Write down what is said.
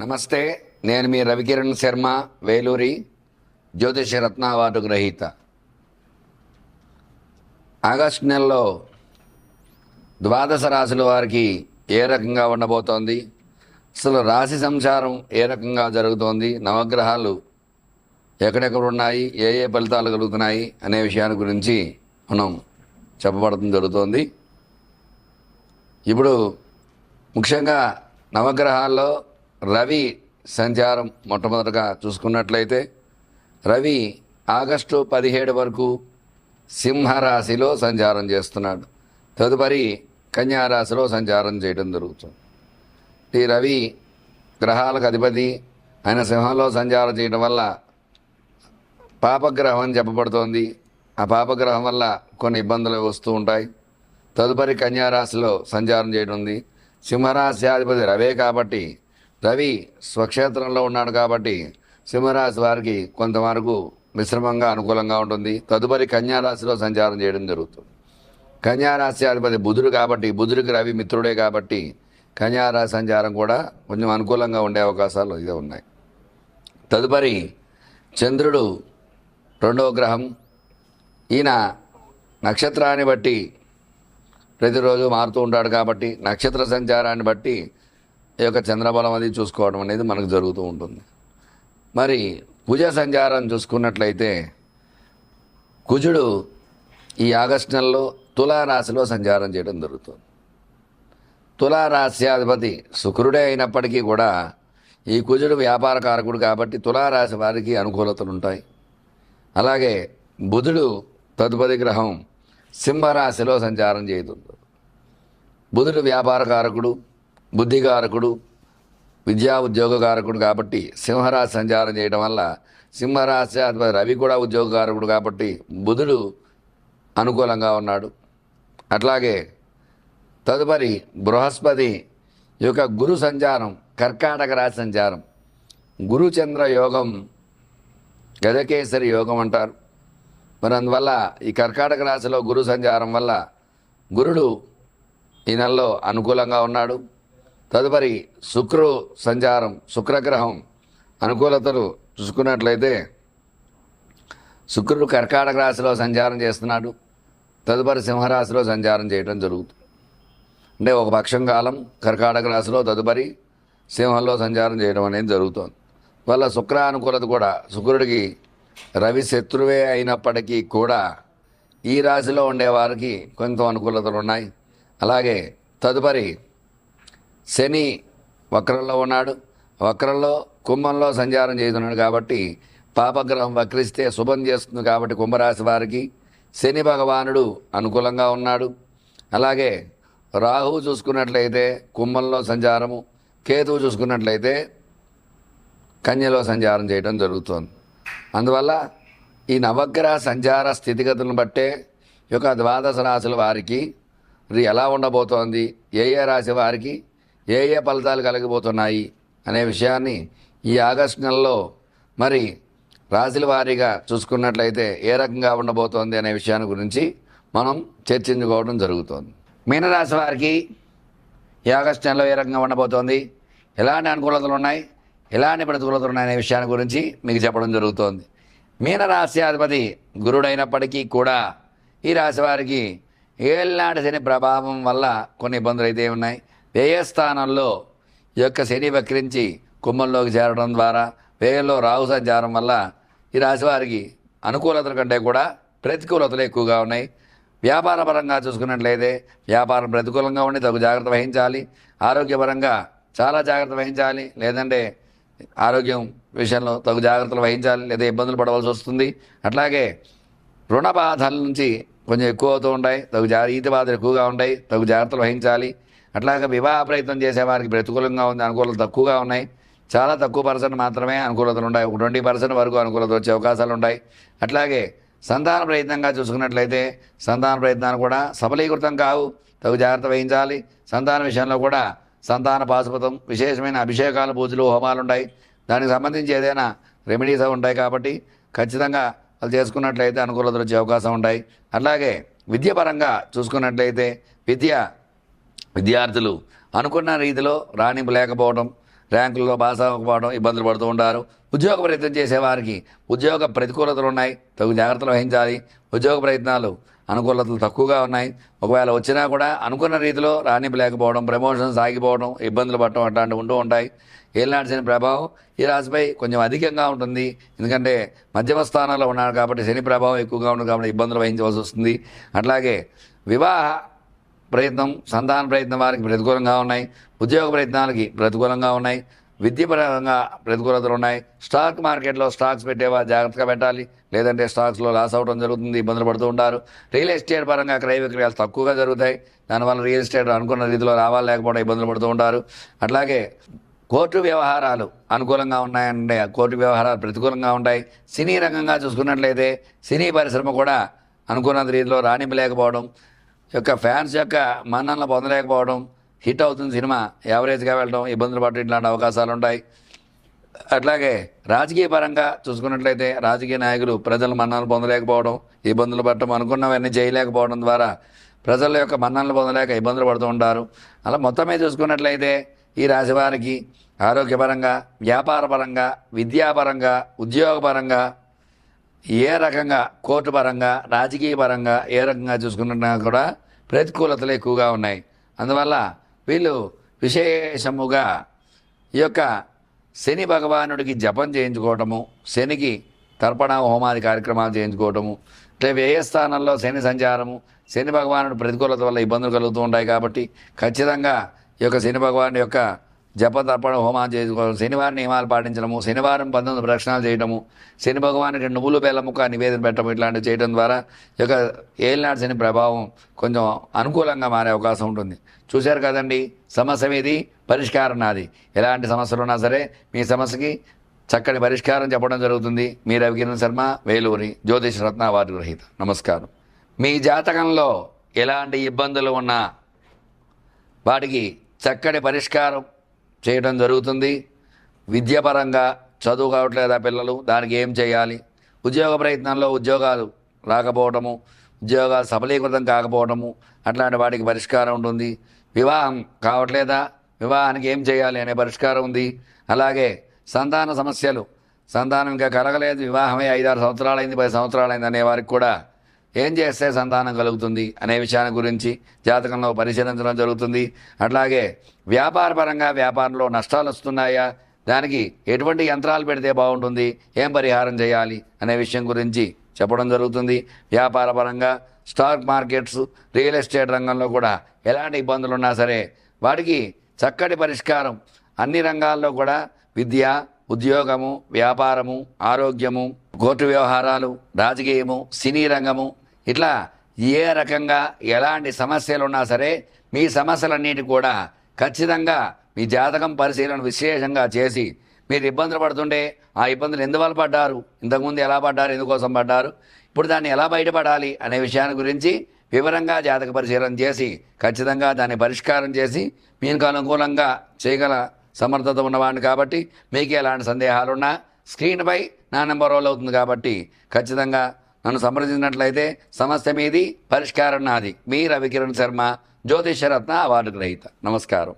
నమస్తే, నేను మీ రవికిరణ్ శర్మ, వేలూరి, జ్యోతిష రత్న అవార్డు గ్రహీత. ఆగస్టు నెలలో ద్వాదశ రాశుల వారికి ఏ రకంగా ఉండబోతోంది, అసలు రాశి సంచారం ఏ రకంగా జరుగుతోంది, నవగ్రహాలు ఎక్కడెక్కడ ఉన్నాయి, ఏ ఏ ఫలితాలు కలుగుతున్నాయి అనే విషయాన్ని గురించి మనం చెప్పబడటం జరుగుతోంది. ఇప్పుడు ముఖ్యంగా నవగ్రహాల్లో రవి సంచారం మొట్టమొదటగా చూసుకున్నట్లయితే రవి ఆగస్టు 17 వరకు సింహరాశిలో సంచారం చేస్తున్నాడు. తదుపరి కన్యారాశిలో సంచారం చేయడం జరుగుతుంది. ఈ రవి గ్రహాలకు అధిపతి ఆయన సింహంలో సంచారం చేయడం వల్ల పాపగ్రహం అని చెప్పబడుతోంది. ఆ పాపగ్రహం వల్ల కొన్ని ఇబ్బందులు వస్తూ ఉంటాయి. తదుపరి కన్యారాశిలో సంచారం చేయడం ఉంది. సింహరాశి అధిపతి రవే కాబట్టి రవి స్వక్షేత్రంలో ఉన్నాడు కాబట్టి సింహరాశి వారికి కొంతవరకు మిశ్రమంగా అనుకూలంగా ఉంటుంది. తదుపరి కన్యారాశిలో సంచారం చేయడం జరుగుతుంది. కన్యారాశి అధిపతి బుధుడు కాబట్టి బుధుడికి రవి మిత్రుడే కాబట్టి కన్యారాశి సంచారం కూడా కొంచెం అనుకూలంగా ఉండే అవకాశాలు ఇదే ఉన్నాయి. తదుపరి చంద్రుడు రెండవ గ్రహం. ఈయన నక్షత్రాన్ని బట్టి ప్రతిరోజు మారుతూ ఉంటాడు కాబట్టి నక్షత్ర సంచారాన్ని బట్టి ఈ యొక్క చంద్రబలం అది చూసుకోవడం అనేది మనకు జరుగుతూ ఉంటుంది. మరి కుజ సంచారం చూసుకున్నట్లయితే కుజుడు ఈ ఆగస్టు నెలలో తులారాశిలో సంచారం చేయడం జరుగుతుంది. తులారాశి అధిపతి శుక్రుడే అయినప్పటికీ కూడా ఈ కుజుడు వ్యాపార కారకుడు కాబట్టి తులారాశి వారికి అనుకూలతలు ఉంటాయి. అలాగే బుధుడు తదుపరి గ్రహం సింహరాశిలో సంచారం చేస్తుంది. బుధుడు వ్యాపార కారకుడు, బుద్ధికారకుడు, విద్యా ఉద్యోగకారకుడు కాబట్టి సింహరాశి సంచారం చేయడం వల్ల సింహరాశి అధిపతి రవి కూడా ఉద్యోగకారకుడు కాబట్టి బుధుడు అనుకూలంగా ఉన్నాడు. అట్లాగే తదుపరి బృహస్పతి యొక్క గురు సంచారం కర్కాటక రాశి సంచారం. గురుచంద్ర యోగం గజకేసరి యోగం అంటారు. మరి అందువల్ల ఈ కర్కాటక రాశిలో గురు సంచారం వల్ల గురుడు ఈ నెలలో అనుకూలంగా ఉన్నాడు. తదుపరి శుక్రు సంచారం, శుక్రగ్రహం అనుకూలతలు చూసుకున్నట్లయితే శుక్రుడు కర్కాటక రాశిలో సంచారం చేస్తున్నాడు. తదుపరి సింహరాశిలో సంచారం చేయడం జరుగుతుంది. అంటే ఒక పక్షం కాలం కర్కాటక రాశిలో తదుపరి సింహంలో సంచారం చేయడం అనేది జరుగుతుంది. వల్ల శుక్ర అనుకూలత కూడా శుక్రుడికి రవి శత్రువే అయినప్పటికీ కూడా ఈ రాశిలో ఉండేవారికి కొంత అనుకూలతలు ఉన్నాయి. అలాగే తదుపరి శని వక్రంలో ఉన్నాడు. వక్రంలో కుంభంలో సంచారం చేస్తున్నాడు కాబట్టి పాపగ్రహం వక్రిస్తే శుభం చేస్తుంది కాబట్టి కుంభరాశి వారికి శని భగవానుడు అనుకూలంగా ఉన్నాడు. అలాగే రాహువు చూసుకున్నట్లయితే కుంభంలో సంచారము, కేతువు చూసుకున్నట్లయితే కన్యలో సంచారం చేయడం జరుగుతుంది. అందువల్ల ఈ నవగ్రహ సంచార స్థితిగతులను బట్టే ఈ యొక్క ద్వాదశ రాశుల వారికి ఎలా ఉండబోతోంది, ఏ ఏ రాశి వారికి ఏ ఏ ఫలితాలు కలిగిపోతున్నాయి అనే విషయాన్ని ఈ ఆగస్టు నెలలో మరి రాశుల వారీగా చూసుకున్నట్లయితే ఏ రకంగా ఉండబోతోంది అనే విషయాన్ని గురించి మనం చర్చించుకోవడం జరుగుతోంది. మీనరాశి వారికి ఈ ఆగస్టు నెలలో ఏ రకంగా ఉండబోతోంది, ఎలాంటి అనుకూలతలు ఉన్నాయి, ఎలాంటి ప్రతికూలతలు ఉన్నాయి అనే విషయాన్ని గురించి మీకు చెప్పడం జరుగుతోంది. మీనరాశి అధిపతి గురుడైనప్పటికీ కూడా ఈ రాశి వారికి ఏళ్ళనాటి శని ప్రభావం వల్ల కొన్ని ఇబ్బందులు అయితే ఉన్నాయి. వ్యయస్థానంలో ఈ యొక్క శని వక్రించి కుంభంలోకి చేరడం ద్వారా వ్యయంలో రాహు సంచారం వల్ల ఈ రాశి వారికి అనుకూలతల కంటే కూడా ప్రతికూలతలు ఎక్కువగా ఉన్నాయి. వ్యాపారపరంగా చూసుకున్నట్లయితే వ్యాపారం ప్రతికూలంగా ఉండి తగు జాగ్రత్త వహించాలి. ఆరోగ్యపరంగా చాలా జాగ్రత్త వహించాలి, లేదంటే ఆరోగ్యం విషయంలో తగు జాగ్రత్తలు వహించాలి, లేదా ఇబ్బందులు పడవలసి వస్తుంది. అట్లాగే రుణ బాధల నుంచి కొంచెం ఎక్కువ అవుతూ ఉంటాయి, ఈతి బాధలు ఎక్కువగా ఉంటాయి, తగు జాగ్రత్తలు వహించాలి. అట్లాగే వివాహ ప్రయత్నం చేసేవారికి ప్రతికూలంగా ఉంది, అనుకూలతలు తక్కువగా ఉన్నాయి. చాలా తక్కువ పర్సెంట్ మాత్రమే అనుకూలతలు ఉన్నాయి, 20% వరకు అనుకూలత వచ్చే అవకాశాలు ఉంటాయి. అట్లాగే సంతాన ప్రయత్నంగా చూసుకున్నట్లయితే సంతాన ప్రయత్నాలు కూడా సఫలీకృతం కావు, తగు జాగ్రత్త వహించాలి. సంతాన విషయంలో కూడా సంతాన పాశుపతం, విశేషమైన అభిషేకాలు, పూజలు, హోమాలు ఉంటాయి. దానికి సంబంధించి ఏదైనా రెమెడీస్ ఉంటాయి కాబట్టి ఖచ్చితంగా వాళ్ళు చేసుకున్నట్లయితే అనుకూలతలు వచ్చే అవకాశం ఉంటాయి. అట్లాగే విద్యాపరంగా చూసుకున్నట్లయితే విద్యార్థులు అనుకున్న రీతిలో రాణింపు లేకపోవడం, ర్యాంకుల్లో పాస్ అవ్వకపోవడం, ఇబ్బందులు పడుతూ ఉంటారు. ఉద్యోగ ప్రయత్నం చేసేవారికి ఉద్యోగ ప్రతికూలతలు ఉన్నాయి, తగు జాగ్రత్తలు వహించాలి. ఉద్యోగ ప్రయత్నాలు అనుకూలతలు తక్కువగా ఉన్నాయి. ఒకవేళ వచ్చినా కూడా అనుకున్న రీతిలో రాణింపలేకపోవడం, ప్రమోషన్స్ ఆగిపోవడం, ఇబ్బందులు పడటం అట్లాంటివి ఉంటూ ఉంటాయి. ఏలినాటి శని ప్రభావం ఈ రాశిపై కొంచెం అధికంగా ఉంటుంది. ఎందుకంటే మధ్యమ స్థానంలో ఉన్నాడు కాబట్టి శని ప్రభావం ఎక్కువగా ఉంటుంది కాబట్టి ఇబ్బందులు వహించవలసి వస్తుంది. అట్లాగే వివాహ ప్రయత్నం, సంతాన ప్రయత్నం వారికి ప్రతికూలంగా ఉన్నాయి. ఉద్యోగ ప్రయత్నాలకి ప్రతికూలంగా ఉన్నాయి. విద్యాపరంగా ప్రతికూలతలు ఉన్నాయి. స్టాక్ మార్కెట్లో స్టాక్స్ పెట్టేవారు జాగ్రత్తగా పెట్టాలి, లేదంటే స్టాక్స్లో లాస్ అవ్వడం జరుగుతుంది, ఇబ్బందులు పడుతూ ఉంటారు. రియల్ ఎస్టేట్ పరంగా క్రయ విక్రయాలు తక్కువగా జరుగుతాయి. దానివల్ల రియల్ ఎస్టేట్ అనుకున్న రీతిలో రావాలి లేకపోవడం ఇబ్బందులు పడుతూ ఉంటారు. అట్లాగే కోర్టు వ్యవహారాలు అనుకూలంగా ఉన్నాయంటే కోర్టు వ్యవహారాలు ప్రతికూలంగా ఉంటాయి. సినీ రంగంగా చూసుకున్నట్లయితే సినీ పరిశ్రమ కూడా అనుకున్న రీతిలో రాణింపలేకపోవడం, ఫ్యాన్స్ యొక్క మన్ననలు పొందలేకపోవడం, హిట్ అవుతుంది సినిమా యావరేజ్గా వెళ్ళడం, ఇబ్బందులు పడటం ఇట్లాంటి అవకాశాలు ఉంటాయి. అట్లాగే రాజకీయ పరంగా చూసుకున్నట్లయితే రాజకీయ నాయకులు ప్రజల మన్ననలు పొందలేకపోవడం, ఇబ్బందులు పడటం, అనుకున్నవన్నీ చేయలేకపోవడం ద్వారా ప్రజల యొక్క మన్ననలు పొందలేక ఇబ్బందులు పడుతూ ఉంటారు. అలా మొత్తమే చూసుకున్నట్లయితే ఈ రాశి వారికి ఆరోగ్యపరంగా, వ్యాపారపరంగా, విద్యాపరంగా, ఉద్యోగపరంగా, ఏ రకంగా కోర్టు పరంగా, రాజకీయ పరంగా ఏ రకంగా చూసుకున్నా కూడా ప్రతికూలతలు ఎక్కువగా ఉన్నాయి. అందువల్ల వీళ్ళు విశేషముగా ఈ యొక్క శని భగవానుడికి జపం చేయించుకోవటము, శనికి తర్పణ హోమాది కార్యక్రమాలు చేయించుకోవటము, అంటే వ్యయస్థానంలో శని సంచారము, శని భగవానుడి ప్రతికూలత వల్ల ఇబ్బందులు కలుగుతూ ఉంటాయి. కాబట్టి ఖచ్చితంగా ఈ యొక్క శని భగవాను యొక్క జప తర్పణ హోమాలు చేసుకోవడం, శనివారం నియమాలు పాటించడము, శనివారం 19 ప్రదక్షిణాలు చేయడము, శని భగవానికి నువ్వులు బెల్లముక్క నివేదన పెట్టడం, ఇట్లాంటివి చేయడం ద్వారా ఈ యొక్క ఏలినాటి శని ప్రభావం కొంచెం అనుకూలంగా మారే అవకాశం ఉంటుంది. చూశారు కదండి, సమస్య మీది, పరిష్కారం నాది. ఎలాంటి సమస్యలు ఉన్నా సరే మీ సమస్యకి చక్కటి పరిష్కారం చెప్పడం జరుగుతుంది. మీ రవికిరణ్ శర్మ, వేలూరి, జ్యోతిష్ రత్న అవార్డు గ్రహీత. నమస్కారం. మీ జాతకంలో ఎలాంటి ఇబ్బందులు ఉన్నా వాటికి చక్కటి పరిష్కారం చేయడం జరుగుతుంది. విద్యాపరంగా చదువు కావట్లేదా పిల్లలు, దానికి ఏం చేయాలి, ఉద్యోగ ప్రయత్నంలో ఉద్యోగాలు రాకపోవటము, ఉద్యోగాలు సఫలీకృతం కాకపోవటము, అట్లాంటి వాటికి పరిష్కారం ఉంటుంది. వివాహం కావట్లేదా, వివాహానికి ఏం చేయాలి అనే పరిష్కారం ఉంది. అలాగే సంతాన సమస్యలు, సంతానం ఇంకా కలగలేదు, వివాహమే 5-6 సంవత్సరాలైంది, 10 సంవత్సరాలైంది అనే వారికి కూడా ఏం చేస్తే సంతానం కలుగుతుంది అనే విషయాన్ని గురించి జాతకంలో పరిశీలించడం జరుగుతుంది. అట్లాగే వ్యాపారపరంగా వ్యాపారంలో నష్టాలు వస్తున్నాయా, దానికి ఎటువంటి యంత్రాలు పెడితే బాగుంటుంది, ఏం పరిహారం చేయాలి అనే విషయం గురించి చెప్పడం జరుగుతుంది. వ్యాపారపరంగా స్టాక్ మార్కెట్స్, రియల్ ఎస్టేట్ రంగంలో కూడా ఎలాంటి ఇబ్బందులు ఉన్నా సరే వాటికి చక్కటి పరిష్కారం అన్ని రంగాల్లో కూడా విద్య, ఉద్యోగము, వ్యాపారము, ఆరోగ్యము, కోర్టు వ్యవహారాలు, రాజకీయము, సినీ రంగము, ఇట్లా ఏ రకంగా ఎలాంటి సమస్యలు ఉన్నా సరే మీ సమస్యలన్నిటి కూడా ఖచ్చితంగా మీ జాతకం పరిశీలన విశేషంగా చేసి మీరు ఇబ్బందులు పడుతుంటే ఆ ఇబ్బందులు ఎందువల్ల పడ్డారు, ఇంతకుముందు ఎలా పడ్డారు, ఎందుకోసం పడ్డారు, ఇప్పుడు దాన్ని ఎలా బయటపడాలి అనే విషయాన్ని గురించి వివరంగా జాతక పరిశీలన చేసి ఖచ్చితంగా దాన్ని పరిష్కారం చేసి మీకు అనుకూలంగా చేయగల సమర్థత ఉన్నవాడిని. కాబట్టి మీకు ఎలాంటి సందేహాలున్నా స్క్రీన్పై నా నెంబర్ రోల్ అవుతుంది. కాబట్టి ఖచ్చితంగా నన్ను సంప్రదించినట్లయితే సమస్య మీది, పరిష్కారం నాది. మీ రవికిరణ్ శర్మ, జ్యోతిషరత్న అవార్డు గ్రహీత. నమస్కారం.